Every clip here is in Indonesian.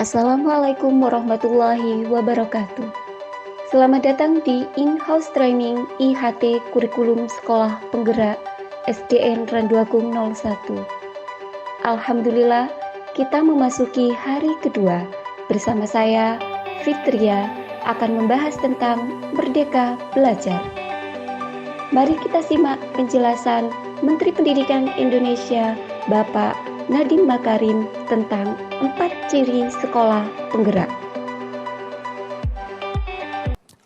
Assalamualaikum warahmatullahi wabarakatuh. Selamat datang di In-House Training IHT Kurikulum Sekolah Penggerak SDN Randuagung 01. Alhamdulillah, kita memasuki hari kedua. Bersama saya, Fitria, akan membahas tentang Merdeka Belajar. Mari kita simak penjelasan Menteri Pendidikan Indonesia, Bapak Nadiem Makarim tentang 4 ciri sekolah penggerak.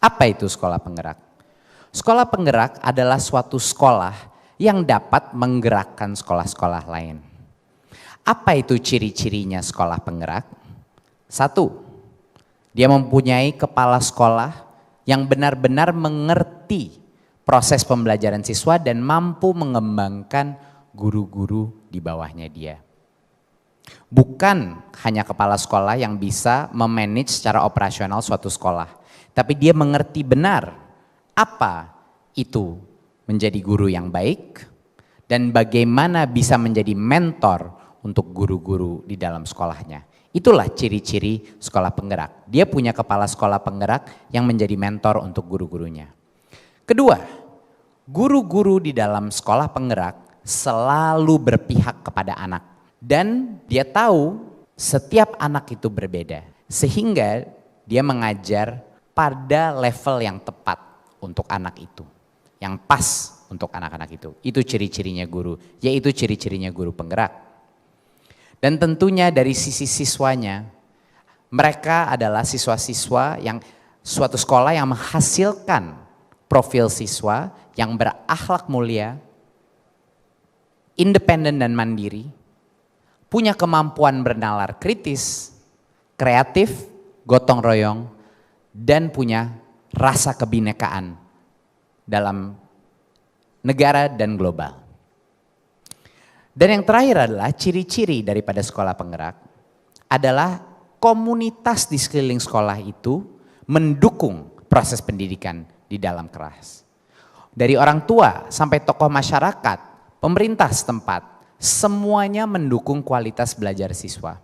Apa itu sekolah penggerak? Sekolah penggerak adalah suatu sekolah yang dapat menggerakkan sekolah-sekolah lain. Apa itu ciri-cirinya sekolah penggerak? 1. Dia mempunyai kepala sekolah yang benar-benar mengerti proses pembelajaran siswa dan mampu mengembangkan guru-guru di bawahnya dia. Bukan hanya kepala sekolah yang bisa memanage secara operasional suatu sekolah, tapi dia mengerti benar apa itu menjadi guru yang baik dan bagaimana bisa menjadi mentor untuk guru-guru di dalam sekolahnya. Itulah ciri-ciri sekolah penggerak. Dia punya kepala sekolah penggerak yang menjadi mentor untuk guru-gurunya. Kedua, guru-guru di dalam sekolah penggerak selalu berpihak kepada anak. Dan dia tahu setiap anak itu berbeda, sehingga dia mengajar pada level yang tepat untuk anak itu, yang pas untuk anak-anak itu. Itu ciri-cirinya guru, yaitu ciri-cirinya guru penggerak. Dan tentunya dari sisi siswanya, mereka adalah siswa-siswa yang suatu sekolah yang menghasilkan profil siswa yang berakhlak mulia, independen dan mandiri, punya kemampuan bernalar kritis, kreatif, gotong royong, dan punya rasa kebinekaan dalam negara dan global. Dan yang terakhir adalah ciri-ciri daripada sekolah penggerak adalah komunitas di sekeliling sekolah itu mendukung proses pendidikan di dalam kelas. Dari orang tua sampai tokoh masyarakat, pemerintah setempat, semuanya mendukung kualitas belajar siswa.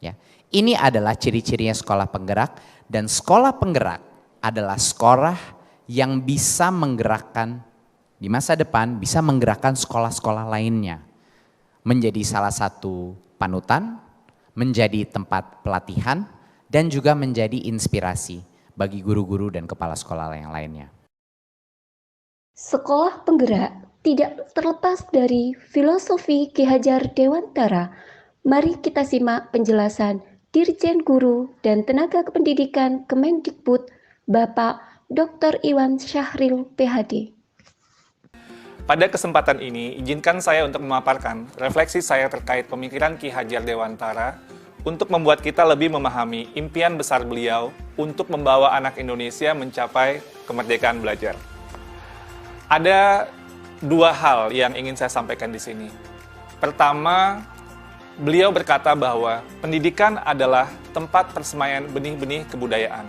Ya, ini adalah ciri-cirinya sekolah penggerak, dan sekolah penggerak adalah sekolah yang bisa menggerakkan di masa depan, bisa menggerakkan sekolah-sekolah lainnya menjadi salah satu panutan, menjadi tempat pelatihan, dan juga menjadi inspirasi bagi guru-guru dan kepala sekolah yang lainnya. Sekolah penggerak tidak terlepas dari filosofi Ki Hajar Dewantara. Mari kita simak penjelasan Dirjen Guru dan Tenaga Kependidikan Kemendikbud, Bapak Dr. Iwan Syahril, PhD. Pada kesempatan ini, izinkan saya untuk memaparkan refleksi saya terkait pemikiran Ki Hajar Dewantara untuk membuat kita lebih memahami impian besar beliau untuk membawa anak Indonesia mencapai kemerdekaan belajar. Ada dua hal yang ingin saya sampaikan di sini. Pertama, beliau berkata bahwa pendidikan adalah tempat persemaian benih-benih kebudayaan.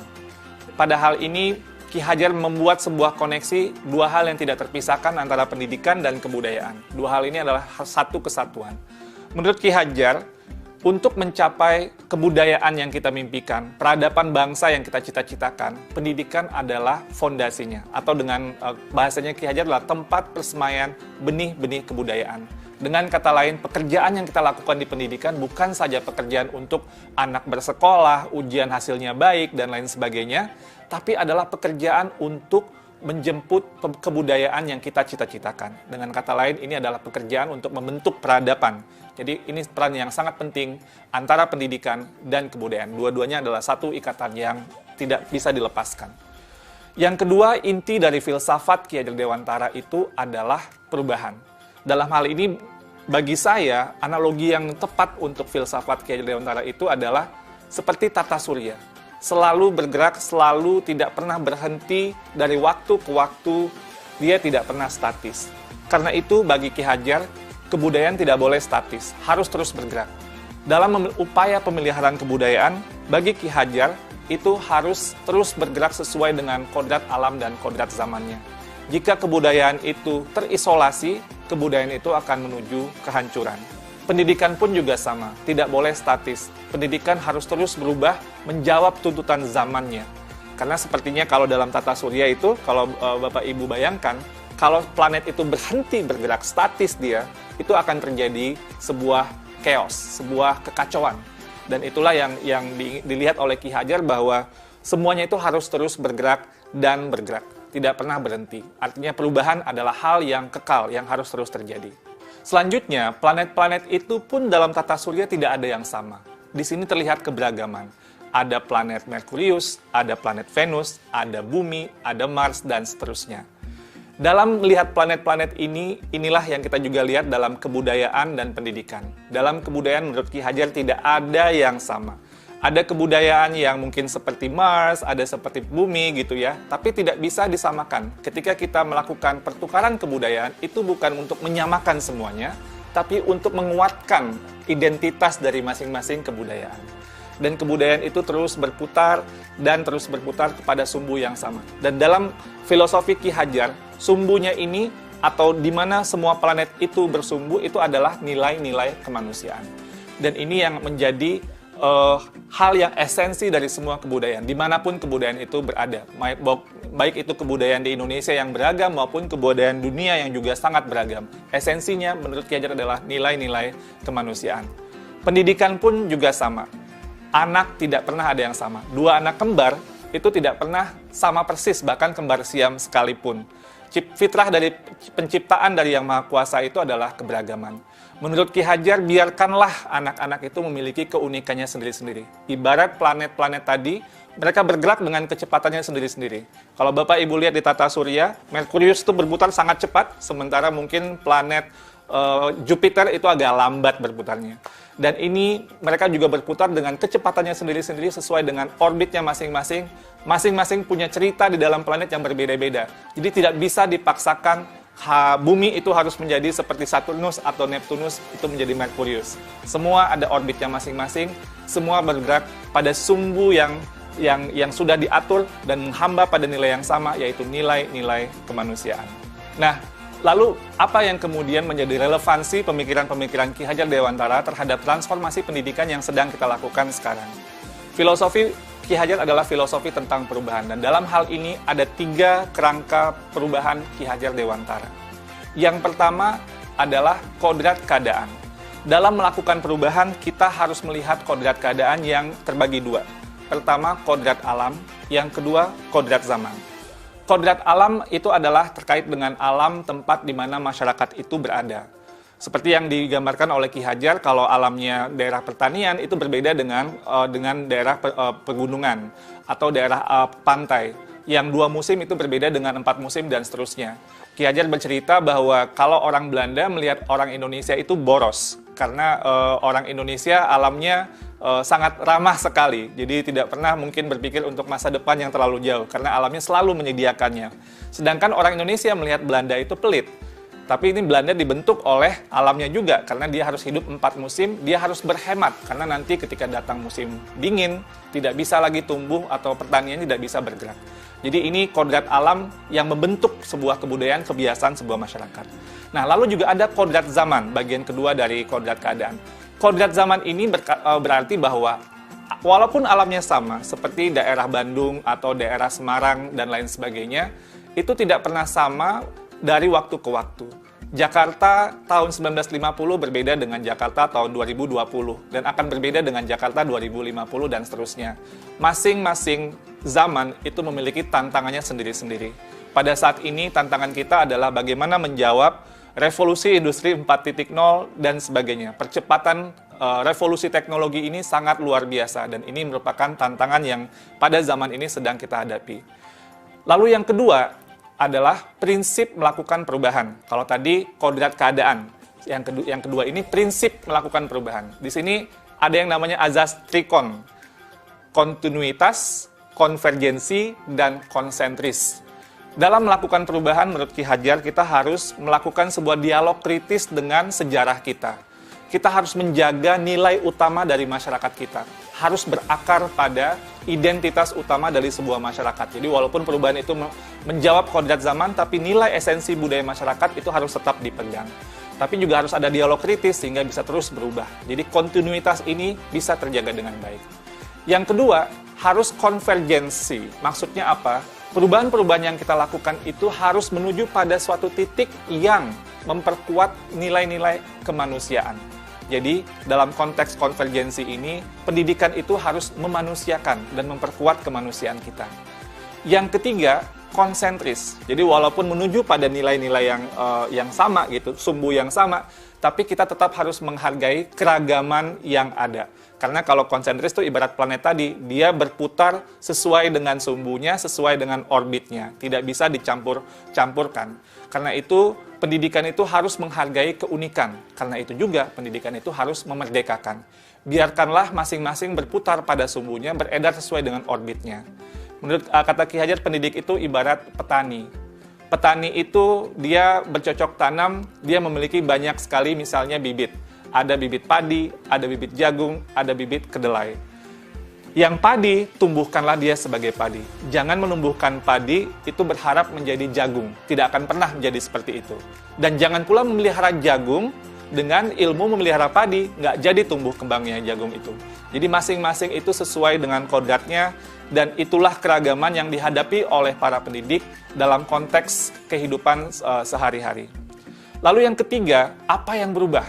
Pada hal ini, Ki Hajar membuat sebuah koneksi dua hal yang tidak terpisahkan antara pendidikan dan kebudayaan. Dua hal ini adalah satu kesatuan. Menurut Ki Hajar, untuk mencapai kebudayaan yang kita mimpikan, peradaban bangsa yang kita cita-citakan, pendidikan adalah fondasinya. Atau dengan bahasanya Ki Hajar adalah tempat persemaian benih-benih kebudayaan. Dengan kata lain, pekerjaan yang kita lakukan di pendidikan bukan saja pekerjaan untuk anak bersekolah, ujian hasilnya baik, dan lain sebagainya, tapi adalah pekerjaan untuk menjemput kebudayaan yang kita cita-citakan. Dengan kata lain, ini adalah pekerjaan untuk membentuk peradaban. Jadi ini peran yang sangat penting antara pendidikan dan kebudayaan. Dua-duanya adalah satu ikatan yang tidak bisa dilepaskan. Yang kedua, inti dari filsafat Ki Hajar Dewantara itu adalah perubahan. Dalam hal ini, bagi saya, analogi yang tepat untuk filsafat Ki Hajar Dewantara itu adalah seperti tata surya. Selalu bergerak, selalu tidak pernah berhenti dari waktu ke waktu, dia tidak pernah statis. Karena itu, bagi Ki Hajar, kebudayaan tidak boleh statis, harus terus bergerak. Dalam upaya pemeliharaan kebudayaan, bagi Ki Hajar, itu harus terus bergerak sesuai dengan kodrat alam dan kodrat zamannya. Jika kebudayaan itu terisolasi, kebudayaan itu akan menuju kehancuran. Pendidikan pun juga sama, tidak boleh statis. Pendidikan harus terus berubah, menjawab tuntutan zamannya. Karena sepertinya kalau dalam tata surya itu, kalau Bapak Ibu bayangkan, kalau planet itu berhenti bergerak statis dia, itu akan terjadi sebuah chaos, sebuah kekacauan. Dan itulah yang dilihat oleh Ki Hajar bahwa semuanya itu harus terus bergerak dan bergerak, tidak pernah berhenti. Artinya perubahan adalah hal yang kekal, yang harus terus terjadi. Selanjutnya, planet-planet itu pun dalam tata surya tidak ada yang sama. Di sini terlihat keberagaman. Ada planet Merkurius, ada planet Venus, ada Bumi, ada Mars, dan seterusnya. Dalam melihat planet-planet ini, inilah yang kita juga lihat dalam kebudayaan dan pendidikan. Dalam kebudayaan menurut Ki Hajar tidak ada yang sama. Ada kebudayaan yang mungkin seperti Mars, ada seperti Bumi gitu ya, tapi tidak bisa disamakan. Ketika kita melakukan pertukaran kebudayaan, itu bukan untuk menyamakan semuanya, tapi untuk menguatkan identitas dari masing-masing kebudayaan. Dan kebudayaan itu terus berputar dan terus berputar kepada sumbu yang sama. Dan dalam filosofi Ki Hajar, sumbunya ini atau di mana semua planet itu bersumbu itu adalah nilai-nilai kemanusiaan. Dan ini yang menjadi hal yang esensi dari semua kebudayaan, dimanapun kebudayaan itu berada. Baik itu kebudayaan di Indonesia yang beragam maupun kebudayaan dunia yang juga sangat beragam. Esensinya menurut Ki Hajar adalah nilai-nilai kemanusiaan. Pendidikan pun juga sama. Anak tidak pernah ada yang sama. Dua anak kembar itu tidak pernah sama persis, bahkan kembar siam sekalipun. Fitrah dari penciptaan dari Yang Maha Kuasa itu adalah keberagaman. Menurut Ki Hajar, biarkanlah anak-anak itu memiliki keunikannya sendiri-sendiri. Ibarat planet-planet tadi, mereka bergerak dengan kecepatannya sendiri-sendiri. Kalau Bapak Ibu lihat di tata surya, Merkurius itu berputar sangat cepat, sementara mungkin planet Jupiter itu agak lambat berputarnya. Dan ini mereka juga berputar dengan kecepatannya sendiri-sendiri sesuai dengan orbitnya masing-masing. Masing-masing punya cerita di dalam planet yang berbeda-beda. Jadi tidak bisa dipaksakan Bumi itu harus menjadi seperti Saturnus atau Neptunus itu menjadi Merkurius. Semua ada orbitnya masing-masing, semua bergerak pada sumbu yang sudah diatur dan menghamba pada nilai yang sama, yaitu nilai-nilai kemanusiaan. Nah, lalu apa yang kemudian menjadi relevansi pemikiran-pemikiran Ki Hajar Dewantara terhadap transformasi pendidikan yang sedang kita lakukan sekarang? Filosofi Ki Hajar adalah filosofi tentang perubahan, dan dalam hal ini ada 3 kerangka perubahan Ki Hajar Dewantara. Yang pertama adalah kodrat keadaan. Dalam melakukan perubahan, kita harus melihat kodrat keadaan yang terbagi 2. Pertama, kodrat alam, yang kedua, kodrat zaman. Kodrat alam itu adalah terkait dengan alam tempat di mana masyarakat itu berada. Seperti yang digambarkan oleh Ki Hajar, kalau alamnya daerah pertanian itu berbeda dengan daerah pegunungan atau daerah pantai. Yang 2 musim itu berbeda dengan 4 musim dan seterusnya. Ki Hajar bercerita bahwa kalau orang Belanda melihat orang Indonesia itu boros, karena orang Indonesia alamnya sangat ramah sekali. Jadi tidak pernah mungkin berpikir untuk masa depan yang terlalu jauh, karena alamnya selalu menyediakannya. Sedangkan orang Indonesia melihat Belanda itu pelit. Tapi ini Belanda dibentuk oleh alamnya juga, karena dia harus hidup 4 musim, dia harus berhemat, karena nanti ketika datang musim dingin, tidak bisa lagi tumbuh atau pertanian tidak bisa bergerak. Jadi ini kodrat alam yang membentuk sebuah kebudayaan, kebiasaan sebuah masyarakat. Nah, lalu juga ada kodrat zaman, bagian kedua dari kodrat keadaan. Kodrat zaman ini berarti bahwa walaupun alamnya sama, seperti daerah Bandung atau daerah Semarang dan lain sebagainya, itu tidak pernah sama dari waktu ke waktu. Jakarta tahun 1950 berbeda dengan Jakarta tahun 2020 dan akan berbeda dengan Jakarta 2050 dan seterusnya. Masing-masing zaman itu memiliki tantangannya sendiri-sendiri. Pada saat ini tantangan kita adalah bagaimana menjawab revolusi industri 4.0 dan sebagainya. Percepatan revolusi teknologi ini sangat luar biasa dan ini merupakan tantangan yang pada zaman ini sedang kita hadapi. Lalu yang kedua adalah prinsip melakukan perubahan. Kalau tadi kodrat keadaan, yang kedua ini prinsip melakukan perubahan. Di sini ada yang namanya azas trikon, kontinuitas, konvergensi, dan konsentris. Dalam melakukan perubahan menurut Ki Hajar, kita harus melakukan sebuah dialog kritis dengan sejarah kita. Kita harus menjaga nilai utama dari masyarakat kita. Harus berakar pada identitas utama dari sebuah masyarakat. Jadi walaupun perubahan itu menjawab kodrat zaman, tapi nilai esensi budaya masyarakat itu harus tetap dipegang. tapi juga harus ada dialog kritis sehingga bisa terus berubah. Jadi kontinuitas ini bisa terjaga dengan baik. Yang kedua, harus konvergensi. Maksudnya apa? Perubahan-perubahan yang kita lakukan itu harus menuju pada suatu titik yang memperkuat nilai-nilai kemanusiaan. Jadi, dalam konteks konvergensi ini, pendidikan itu harus memanusiakan dan memperkuat kemanusiaan kita. Yang ketiga, konsentris. Jadi, walaupun menuju pada nilai-nilai yang sama gitu, sumbu yang sama, tapi kita tetap harus menghargai keragaman yang ada. Karena kalau konsentris itu ibarat planet tadi, dia berputar sesuai dengan sumbunya, sesuai dengan orbitnya. Tidak bisa dicampur-campurkan. Karena itu, pendidikan itu harus menghargai keunikan. Karena itu juga, pendidikan itu harus memerdekakan. Biarkanlah masing-masing berputar pada sumbunya, beredar sesuai dengan orbitnya. Menurut kata Ki Hajar, pendidik itu ibarat petani. Petani itu dia bercocok tanam, dia memiliki banyak sekali misalnya bibit. Ada bibit padi, ada bibit jagung, ada bibit kedelai. Yang padi, tumbuhkanlah dia sebagai padi. Jangan menumbuhkan padi itu berharap menjadi jagung. Tidak akan pernah menjadi seperti itu. Dan jangan pula memelihara jagung dengan ilmu memelihara padi. Nggak jadi tumbuh kembangnya jagung itu. Jadi masing-masing itu sesuai dengan kodratnya. Dan itulah keragaman yang dihadapi oleh para pendidik dalam konteks kehidupan sehari-hari. Lalu yang ketiga, apa yang berubah?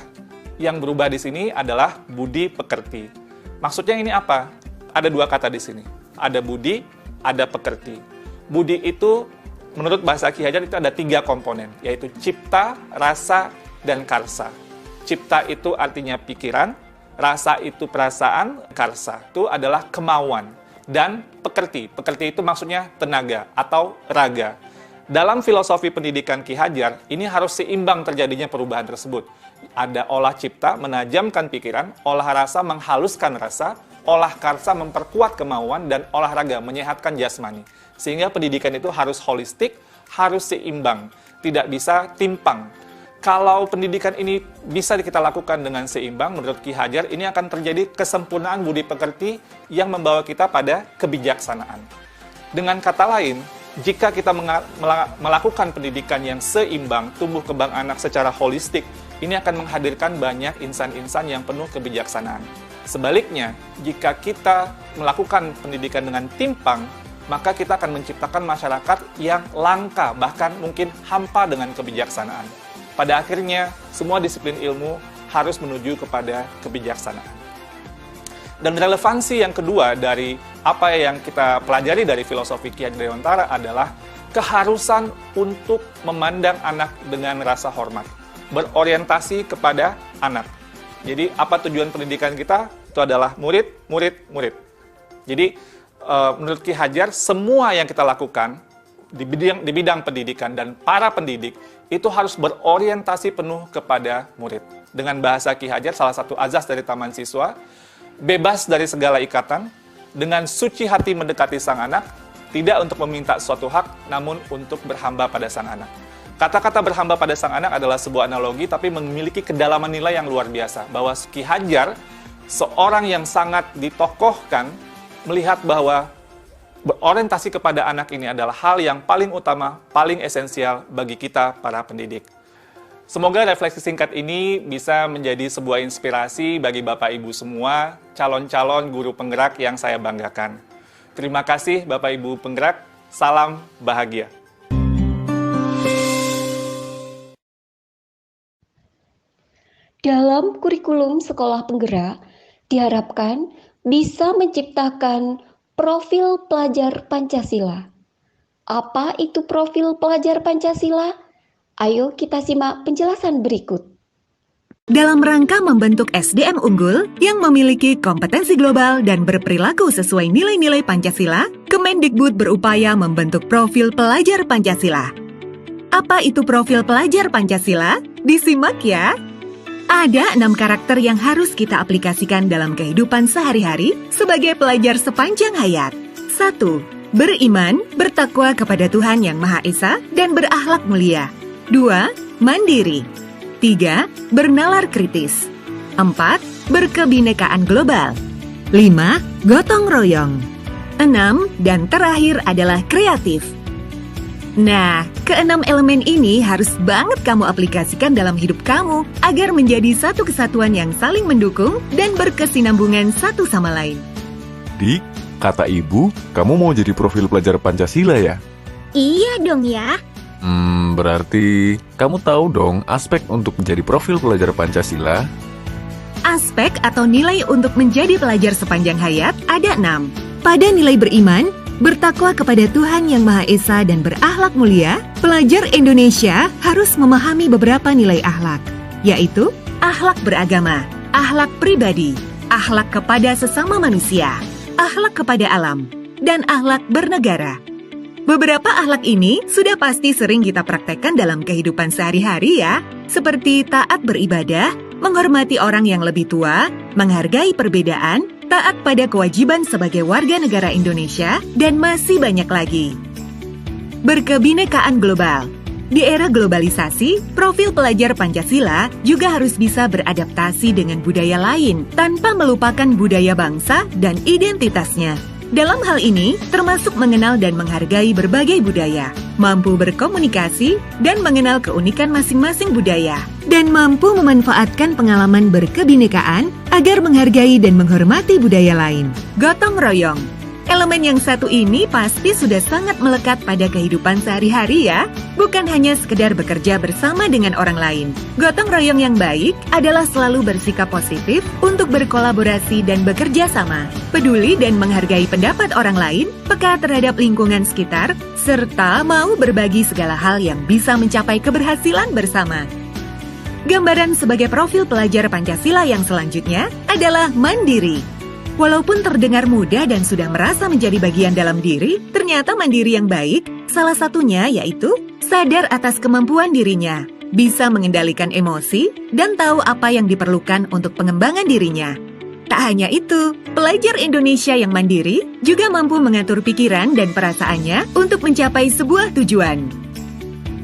Yang berubah di sini adalah budi pekerti. Maksudnya ini apa? Ada dua kata di sini. Ada budi, ada pekerti. Budi itu, menurut bahasa Ki Hajar, itu ada 3 komponen, yaitu cipta, rasa, dan karsa. Cipta itu artinya pikiran, rasa itu perasaan, karsa itu adalah kemauan. Dan pekerti. Pekerti itu maksudnya tenaga atau raga. Dalam filosofi pendidikan Ki Hajar, ini harus seimbang terjadinya perubahan tersebut. Ada olah cipta, menajamkan pikiran, olah rasa, menghaluskan rasa, olah karsa, memperkuat kemauan, dan olahraga, menyehatkan jasmani. Sehingga pendidikan itu harus holistik, harus seimbang, tidak bisa timpang. Kalau pendidikan ini bisa kita lakukan dengan seimbang, menurut Ki Hajar, ini akan terjadi kesempurnaan budi pekerti yang membawa kita pada kebijaksanaan. Dengan kata lain, jika kita melakukan pendidikan yang seimbang, tumbuh kembang anak secara holistik, ini akan menghadirkan banyak insan-insan yang penuh kebijaksanaan. Sebaliknya, jika kita melakukan pendidikan dengan timpang, maka kita akan menciptakan masyarakat yang langka, bahkan mungkin hampa dengan kebijaksanaan. Pada akhirnya, semua disiplin ilmu harus menuju kepada kebijaksanaan. Dan relevansi yang kedua dari apa yang kita pelajari dari filosofi Ki Hajar Dewantara adalah keharusan untuk memandang anak dengan rasa hormat, berorientasi kepada anak. Jadi, apa tujuan pendidikan kita? Itu adalah murid, murid, murid. Jadi, menurut Ki Hajar, semua yang kita lakukan di bidang pendidikan dan para pendidik itu harus berorientasi penuh kepada murid. Dengan bahasa Ki Hajar, salah satu azas dari Taman Siswa, bebas dari segala ikatan, dengan suci hati mendekati sang anak, tidak untuk meminta suatu hak, namun untuk berhamba pada sang anak. Kata-kata berhamba pada sang anak adalah sebuah analogi, tapi memiliki kedalaman nilai yang luar biasa. Bahwa Ki Hajar, seorang yang sangat ditokohkan, melihat bahwa berorientasi kepada anak ini adalah hal yang paling utama, paling esensial bagi kita para pendidik. Semoga refleksi singkat ini bisa menjadi sebuah inspirasi bagi Bapak Ibu semua, calon-calon guru penggerak yang saya banggakan. Terima kasih Bapak Ibu penggerak, salam bahagia. Dalam kurikulum sekolah penggerak, diharapkan bisa menciptakan profil pelajar Pancasila. Apa itu profil pelajar Pancasila? Ayo kita simak penjelasan berikut. Dalam rangka membentuk SDM unggul yang memiliki kompetensi global dan berperilaku sesuai nilai-nilai Pancasila, Kemendikbud berupaya membentuk profil pelajar Pancasila. Apa itu profil pelajar Pancasila? Disimak ya! Ada 6 karakter yang harus kita aplikasikan dalam kehidupan sehari-hari sebagai pelajar sepanjang hayat. 1. Beriman, bertakwa kepada Tuhan Yang Maha Esa, dan berakhlak mulia. 2. Mandiri. 3. Bernalar kritis. 4. Berkebinekaan global. 5. Gotong royong. 6. Dan terakhir adalah kreatif. Nah, keenam elemen ini harus banget kamu aplikasikan dalam hidup kamu agar menjadi satu kesatuan yang saling mendukung dan berkesinambungan satu sama lain. Dik, kata ibu, kamu mau jadi profil pelajar Pancasila ya? Iya dong ya. Berarti kamu tahu dong aspek untuk menjadi profil pelajar Pancasila? Aspek atau nilai untuk menjadi pelajar sepanjang hayat ada 6. Pada nilai beriman, bertakwa kepada Tuhan Yang Maha Esa dan berakhlak mulia, pelajar Indonesia harus memahami beberapa nilai akhlak, yaitu akhlak beragama, akhlak pribadi, akhlak kepada sesama manusia, akhlak kepada alam, dan akhlak bernegara. Beberapa akhlak ini sudah pasti sering kita praktekkan dalam kehidupan sehari-hari ya, seperti taat beribadah, menghormati orang yang lebih tua, menghargai perbedaan, taat pada kewajiban sebagai warga negara Indonesia, dan masih banyak lagi. Berkebinekaan global. Di era globalisasi, profil pelajar Pancasila juga harus bisa beradaptasi dengan budaya lain tanpa melupakan budaya bangsa dan identitasnya. Dalam hal ini, termasuk mengenal dan menghargai berbagai budaya, mampu berkomunikasi dan mengenal keunikan masing-masing budaya, dan mampu memanfaatkan pengalaman berkebinekaan agar menghargai dan menghormati budaya lain. Gotong royong. Elemen yang satu ini pasti sudah sangat melekat pada kehidupan sehari-hari ya, bukan hanya sekedar bekerja bersama dengan orang lain. Gotong royong yang baik adalah selalu bersikap positif untuk berkolaborasi dan bekerja sama, peduli dan menghargai pendapat orang lain, peka terhadap lingkungan sekitar, serta mau berbagi segala hal yang bisa mencapai keberhasilan bersama. Gambaran sebagai profil pelajar Pancasila yang selanjutnya adalah mandiri. Walaupun terdengar mudah dan sudah merasa menjadi bagian dalam diri, ternyata mandiri yang baik, salah satunya yaitu sadar atas kemampuan dirinya, bisa mengendalikan emosi, dan tahu apa yang diperlukan untuk pengembangan dirinya. Tak hanya itu, pelajar Indonesia yang mandiri juga mampu mengatur pikiran dan perasaannya untuk mencapai sebuah tujuan.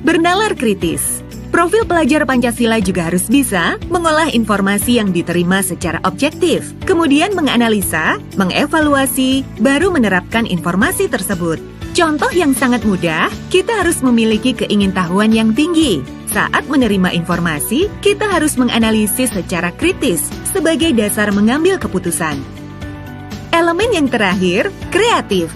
Bernalar kritis. Profil pelajar Pancasila juga harus bisa mengolah informasi yang diterima secara objektif, kemudian menganalisa, mengevaluasi, baru menerapkan informasi tersebut. Contoh yang sangat mudah, kita harus memiliki keingintahuan yang tinggi. Saat menerima informasi, kita harus menganalisis secara kritis sebagai dasar mengambil keputusan. Elemen yang terakhir, kreatif.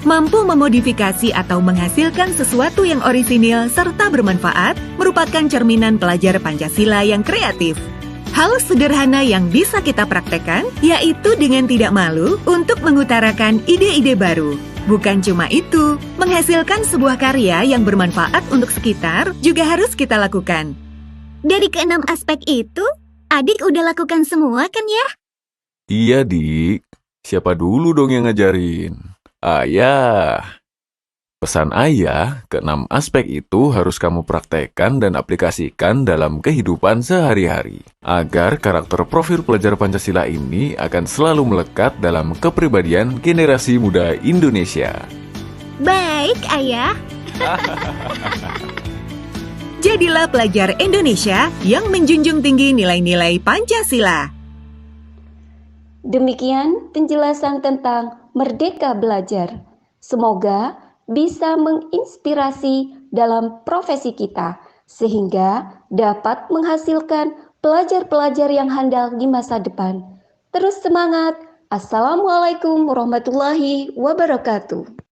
Mampu memodifikasi atau menghasilkan sesuatu yang orisinil serta bermanfaat merupakan cerminan pelajar Pancasila yang kreatif. Hal sederhana yang bisa kita praktekkan yaitu dengan tidak malu untuk mengutarakan ide-ide baru. Bukan cuma itu, menghasilkan sebuah karya yang bermanfaat untuk sekitar juga harus kita lakukan. Dari keenam aspek itu, adik udah lakukan semua kan ya? Iya, Dik. Siapa dulu dong yang ngajarin? Ayah. Pesan ayah, keenam aspek itu harus kamu praktekkan dan aplikasikan dalam kehidupan sehari-hari, agar karakter profil pelajar Pancasila ini akan selalu melekat dalam kepribadian generasi muda Indonesia. Baik, Ayah. Jadilah pelajar Indonesia yang menjunjung tinggi nilai-nilai Pancasila. Demikian penjelasan tentang Merdeka Belajar. Semoga bisa menginspirasi dalam profesi kita, sehingga dapat menghasilkan pelajar-pelajar yang handal di masa depan. Terus semangat! Assalamualaikum warahmatullahi wabarakatuh.